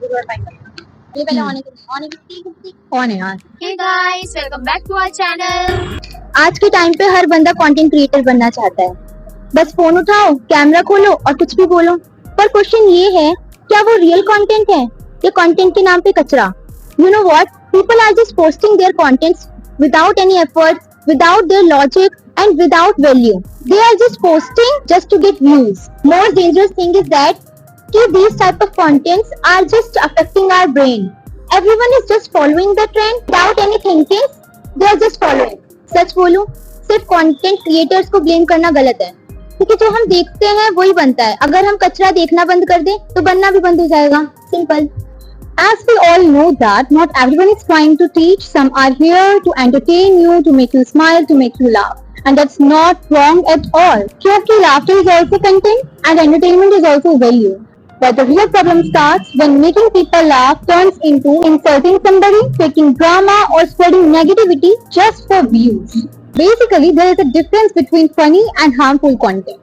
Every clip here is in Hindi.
ये पहले ऑन है यार। Hey guys, welcome back to our channel. आज के टाइम पे हर बंदा कंटेंट क्रिएटर बनना चाहता है। बस फोन उठाओ, कैमरा खोलो और कुछ भी बोलो। पर क्वेश्चन ये है, क्या वो रियल कंटेंट है या कंटेंट के नाम पे कचरा? You know what, people are just posting their contents without any effort, without their logic and without value. They are just posting just to get views. More dangerous thing is that these type of contents are just affecting our brain. Everyone is just following the trend without any thinking. They are just following. सच बोलूं, सिर्फ कंटेंट क्रिएटर्स को ब्लेम करना गलत है, क्योंकि जो हम देखते हैं वही बनता है। अगर हम कचरा देखना बंद कर दें तो बनना भी बंद हो जाएगा। Simple. As we all know that not everyone is trying to teach, some are here to entertain you, to make you smile, to make you laugh. And that's not wrong at all. क्योंकि laughter is also content and entertainment is also value. But the real problem starts when making people laugh turns into insulting somebody, faking drama or spreading negativity just for views. Basically, there is a difference between funny and harmful content.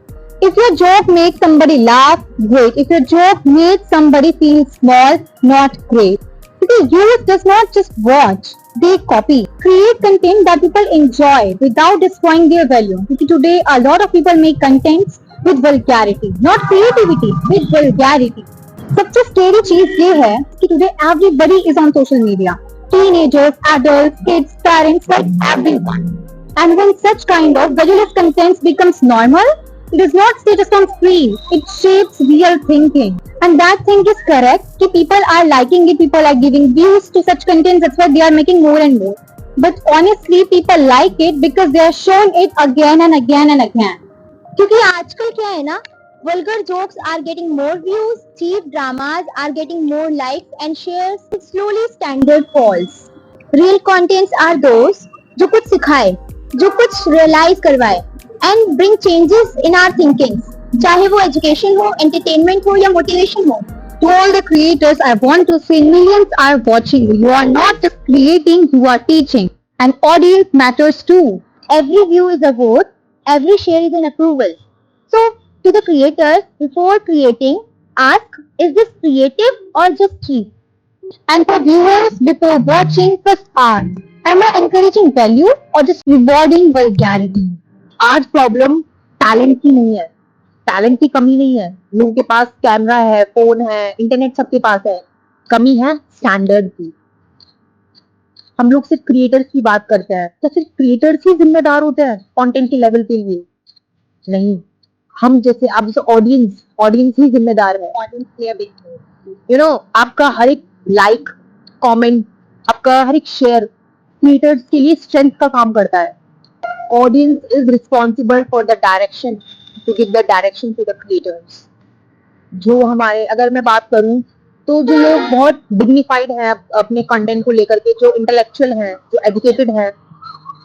If your joke makes somebody laugh, great. If your joke makes somebody feel small, not great. Because viewers does not just watch, they copy. Create content that people enjoy without destroying their value. Because today a lot of people make contents with vulgarity, not creativity, with vulgarity. सबसे scary चीज ये है कि today everybody is on social media. Teenagers, adults, kids, parents, like everyone. And when such kind of valueless content becomes normal, it does not stay just on screen. It shapes real thinking. And that thing is correct. कि people are liking it, people are giving views to such content. That's why they are making more and more. But honestly, people like it because they are shown it again and again and again. क्योंकि आजकल क्या है ना, vulgar jokes are getting more views, cheap dramas are getting more likes and shares, and slowly standard falls. Real contents are those जो कुछ सिखाए, जो कुछ realize करवाए and bring changes in our thinking. चाहे वो education हो, entertainment हो या motivation हो. To all the creators, I want to say millions are watching you. You are not just creating, you are teaching. And audience matters too. Every view is a vote, every share is an approval. So, to the creators, before creating, ask, is this creative or just cheap? And for viewers, before watching, first ask, am I encouraging value or just rewarding vulgarity? आज प्रॉब्लम टैलेंट की नहीं है, टैलेंट की कमी नहीं है। लोगों के पास कैमरा है, फोन है, इंटरनेट सबके पास है। कमी है स्टैंडर्ड की। हम लोग सिर्फ क्रिएटर्स की बात करते हैं, तो सिर्फ क्रिएटर्स ही जिम्मेदार होते हैं कंटेंट के लेवल के लिए? नहीं, हम जैसे आप जैसे ऑडियंस ऑडियंस ही जिम्मेदार है। यू नो, आपका हर एक लाइक, कमेंट, आपका हर एक शेयर क्रिएटर्स के लिए स्ट्रेंथ का काम करता है। Audience is responsible for the direction, to give the direction to the creators. जो हमारे, अगर मैं बात करूं तो जो लोग बहुत डिग्निफाइड हैं अपने कंटेंट को लेकर के, जो इंटेलेक्चुअल हैं, जो एजुकेटेड हैं,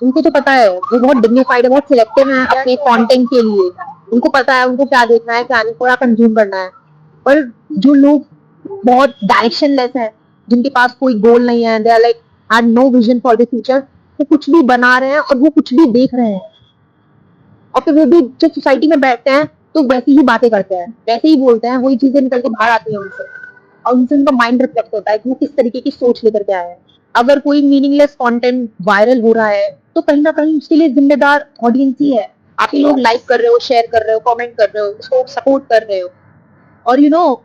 उनको तो पता है, वो बहुत डिग्निफाइड है, बहुत सिलेक्टिव हैं अपने कंटेंट के लिए। उनको पता है उनको क्या देखना है, क्या नहीं, पूरा कंज्यूम करना है। पर जो लोग बहुत डायरेक्शनलेस हैं, जिनके पास कोई गोल नहीं है, they are like had no vision for the future, वो कुछ भी बना रहे हैं और वो कुछ भी देख रहे हैं, और फिर वो भी जब सोसाइटी में बैठते हैं तो वैसी ही बातें करते हैं, वैसे ही बोलते हैं, वही चीजें निकल के बाहर आती हैं उनसे, और उनसे उनका माइंड रिफ्लेक्ट होता है कि वो किस तरीके की सोच लेकर के आए हैं। अगर कोई मीनिंगलेस कंटेंट वायरल हो रहा है तो कहीं ना कहीं उसके लिए जिम्मेदार ऑडियंस ही है। आप ही लोग लाइक कर रहे हो, शेयर कर रहे हो, कमेंट कर रहे हो, उसको सपोर्ट कर रहे हो। और यू नो,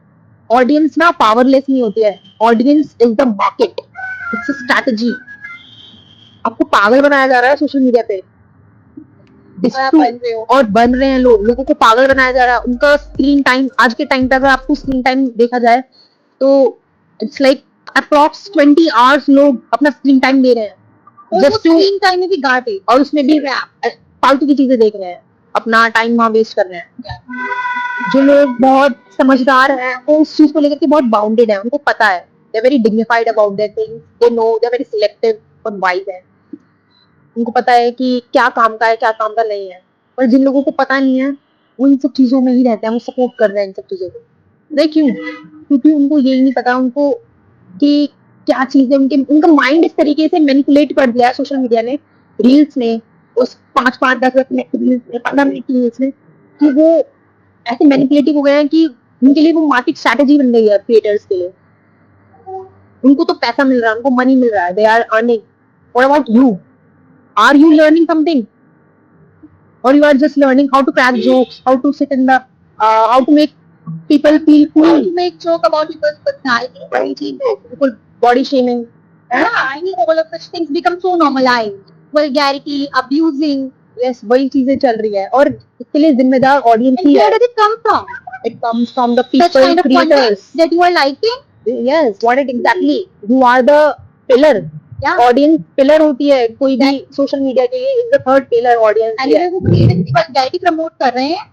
ऑडियंस ना पावरलेस नहीं होती है, audience is the market, it's a strategy. आपको पागल बनाया जा रहा है सोशल मीडिया पे, और बन रहे हैं लोगों को पागल बनाया जा रहा है। उनका स्क्रीन टाइम, आज के टाइम पे अगर आपको स्क्रीन टाइम देखा जाए तो इट्स लाइक अप्रॉक्स 20 आवर्स लोग अपना स्क्रीन टाइम दे रहे हैं जस्ट टू स्क्रीन टाइम में भी घाट है, और उसमें भी फालतू की चीजें देख रहे हैं, अपना टाइम वहां वेस्ट कर रहे हैं। जो लोग बहुत समझदार हैं वो उस चीज को लेकर के बहुत बाउंडेड है, उनको पता है, they are very dignified about their things, they know, they are very selective और वाइज है। उनको पता है कि क्या काम का है, क्या काम का नहीं है। पर जिन लोगों को पता नहीं है वो इन सब चीजों में ही रहते हैं, वो सपोर्ट कर रहे हैं इन सब चीजों को। देखिए, क्योंकि उनको यही नहीं पता उनको कि क्या चीजें, उनका माइंड इस तरीके से मैनिपुलेट कर दिया है सोशल मीडिया ने, रील्स ने, उस 5-5, 10-10 मिनट की रील्स ने, 15 मिनट की रील्स ने, कि वो ऐसे मैनिपुलेटिव हो गए हैं कि उनके लिए वो मार्केट स्ट्रैटेजी बन गई है क्रिएटर्स के लिए। उनको तो पैसा मिल रहा है, उनको मनी मिल रहा है, they are earning. What about you? Are you learning something? Or you are just learning how to crack jokes, how to sit in the, how to make people feel cool, To make joke about people's personality, very cheap. people body shaming. Yeah, I mean all of such things become so normalized. Vulgarity, abusing. Yes, वही चीजें चल रही है और इसके लिए जिम्मेदार ऑडियंस And ही है. where does it come from? It comes from the Such people, kind of content creators. that you are liking? Yes, what it exactly. You are the pillar. Yeah. Audience pillar होती है कोई भी सोशल मीडिया के लिए. Is the third pillar audience. And अगर वो creator की vulgarity promote कर रहे हैं,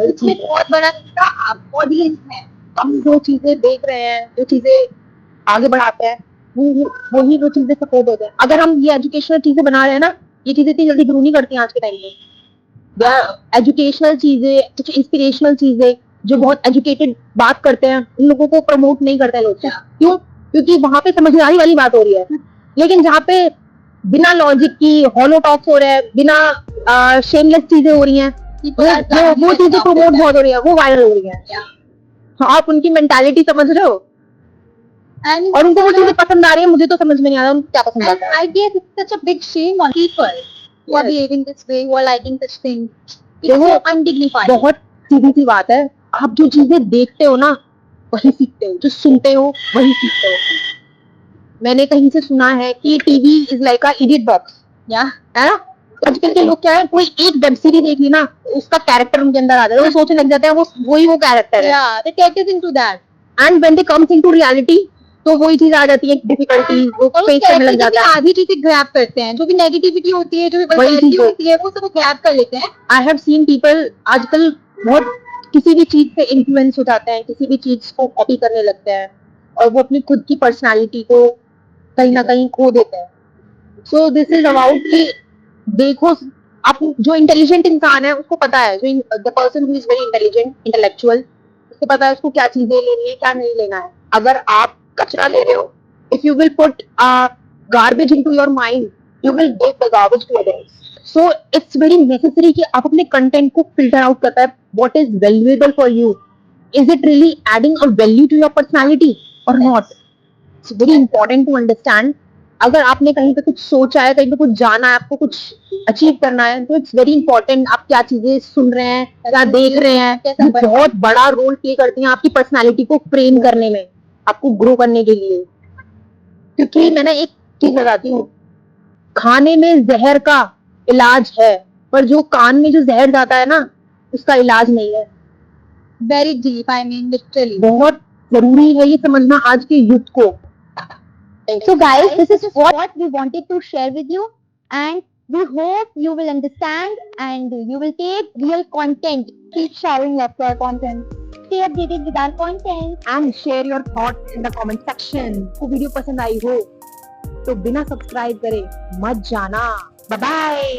उसमें बहुत बड़ा इसका audience है. हम जो चीजें देख रहे हैं, जो चीजें आगे बढ़ाते हैं, वही वो चीजें सपोर्ट होते हैं. अगर हम ये एजुकेशनल चीजें बना रहे हैं ना, ये चीजें इतनी जल्दी ग्रो नहीं करती हैं आज के टाइम में. एजुकेशनल चीजें, कुछ इंस्पिरेशनल चीजें जो बहुत एजुकेटेड बात करते हैं, उन लोगों को प्रमोट नहीं करते हैं लोग. क्यों? क्योंकि वहां पे समझदारी वाली बात हो रही है. लेकिन जहाँ पे बिना लॉजिक की हॉलो टॉक्स हो रहे हैं, बिना शेमलेस चीजें हो रही हैं, वो चीजें प्रमोट बहुत हो रही है, वो वायरल हो रही है. आप उनकी मेंटालिटी समझ रहे हो And और उनको वो चीजें पसंद आ रही है. मुझे तो समझ में नहीं आ रहा उनको क्या पसंद आता है. I guess it's such a big shame on people who are Yes. behaving this way, who are liking such things. It's देखो, so undignified. बहुत सीधी सी बात है. आप जो चीजें देखते हो ना, वही सीखते हो. जो सुनते हो वही सीखते हो. मैंने कहीं से सुना है कि TV is like a idiot box. Yeah. है ना. आजकल के लोग क्या है, कोई एक वेब सीरीज देख ली ना, उसका कैरेक्टर उनके अंदर आ जाता है, वो सोचने लग जाते हैं वो कैरेक्टर है. Yeah, they take us into that. And when they comes into reality, तो वही चीज आ जाती है, डिफिकल्टी, वो और उस फेस करने लग character की जाता है. आधी चीजें ग्रैब करते हैं, जो भी नेगेटिविटी होती है, जो भी वही vulgarity चीज़ है. होती है, वो सब ग्रैब कर लेते हैं. आई हैव सीन पीपल आजकल बहुत किसी भी चीज से इन्फ्लुएंस हो जाते हैं, किसी भी चीज को कॉपी करने लगते हैं और वो अपनी खुद की पर्सनालिटी को कहीं ना कहीं खो देते हैं. सो दिस इज अबाउट कि देखो, आप जो इंटेलिजेंट इंसान है उसको पता है, जो the person who is very intelligent, intellectual, उसको पता है उसको क्या चीजें लेनी है, क्या नहीं लेना है. अगर आप कचरा ले रहे हो, if you will put garbage into your mind, you will give the garbage to others. So it's very necessary कि आप अपने कंटेंट को फिल्टर आउट करता है. What is valuable for you? Is it really adding a value to your personality or not? It's very important to understand. अगर आपने कहीं पे कुछ सोचा है, कहीं पे कुछ जाना है, आपको कुछ अचीव करना है, तो इट्स वेरी इंपॉर्टेंट आप क्या चीजें सुन रहे हैं, क्या देख रहे हैं. ये बहुत बड़ा रोल प्ले करती हैं आपकी पर्सनालिटी को फ्रेम करने में, आपको ग्रो करने के लिए. क्योंकि मैंने एक चीज बताती हूँ, खाने में जहर का इलाज है, पर जो कान में जो जहर जाता है ना, उसका इलाज नहीं है. Very deep, I mean literally. बहुत जरूरी है ये समझना आज के यूथ को. So guys, this is what we wanted to share with you, and we hope you will understand and you will take real content. Keep sharing your content. Stay updated with our content. And share your thoughts in the comment section. को वीडियो पसंद आई हो तो बिना सब्सक्राइब करे मत जाना. Bye bye.